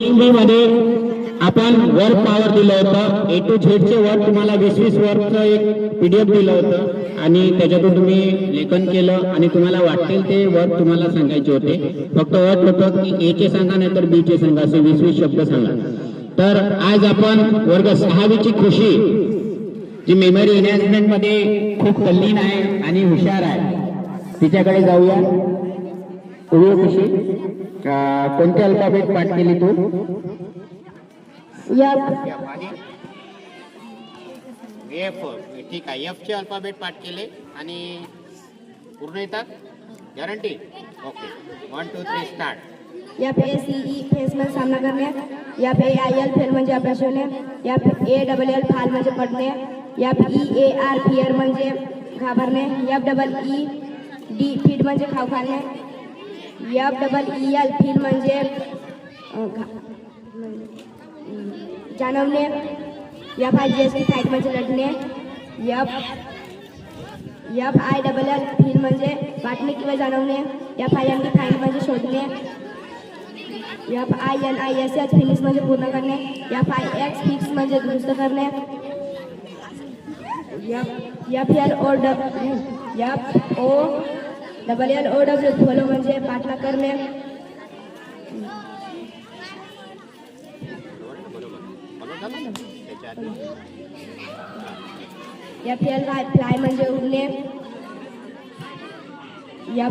मध्ये आपण work power दिलं होतं, A to Z चे वर्क तुम्हाला 20-20 वर्कचं एक PDF दिलं होतं आणि त्याच्यातून तुम्ही लेखन केलं आणि तुम्हाला वाटेल ते वर्क तुम्हाला सांगायचे होते. फक्त वर्क होतं की A चे सांगा नाही तर B चे सांगा, असे 20-20 शब्द सांगा. तर आज आपण वर्ग 6वीची खुशी जी मेमरी एनहॅन्समेंट मध्ये खूप तल्लीन आहे आणि हुशार आहे तिच्याकडे जाऊया. उभी खुशी, कोणते अल्फाबेट पाठ केली तू? एफ. ठीक आहे, एफ चे अल्फाबेट पाठ केले आणि पूर्ण येतात guarantee? Okay, 1 2 3 start. FACE face में सामना करने, FAIL फेल म्हणजे अभ्यास होणे, FALL फाल म्हणजे पडणे, FEAR फिअर म्हणजे घाबरणे, FEED फीड म्हणजे खाऊ खाणे, FEEL फील म्हणजे जाणवणे, FIGHT फाईट म्हणजे लढणे, FILL फील म्हणजे वाटणे किंवा जाणवणे, FIND फाईंड म्हणजे शोधणे, FINISH फिनिश म्हणजे पूर्ण करणे, FIX फिक्स म्हणजे दुरुस्त करणे, FOLLOW फॉलो म्हणजे पाठला करणे, FLY फ्लाय म्हणजे उडणे,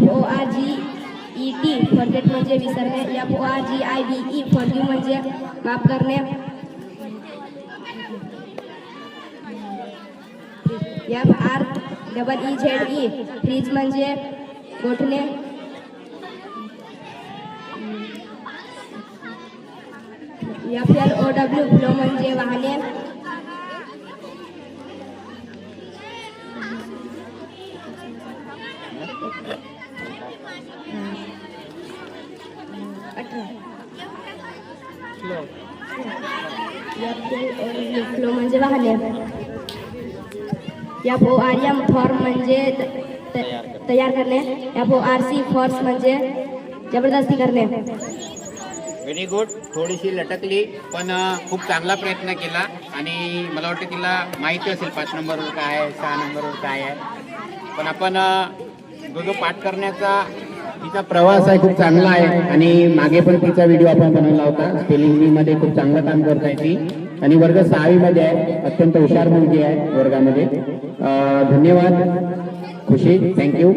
FORGET फॉरगेट म्हणजे विसरणे, FORGIVE फॉरगिव्ह म्हणजे माफ करणे, FREEZE फ्रीज म्हणजे गोठणे, FLOW फ्लो म्हणजे वाहने, फ्लो म्हणजे वाहने, FORM फॉर्म म्हणजे तयार करणे, FORC फोर्स म्हणजे जबरदस्ती करणे. Very good. थोडीशी लटकली पण खूप चांगला प्रयत्न केला आणि मला वाटतं तिला माहिती असेल 5 नंबरवर काय आहे, 6 नंबरवर काय आहे. पण आपण जो पाठ करण्याचा तिचा प्रवास आहे खूप चांगला आहे आणि मागे पण तिचा व्हिडिओ आपण बनवला होता. स्पेलिंग बी मध्ये खूप चांगलं काम करताय ती आणि वर्ग 6वी मध्ये आहे. अत्यंत हुशार मुलगी आहे वर्गामध्ये. धन्यवाद खुशी, थँक्यू.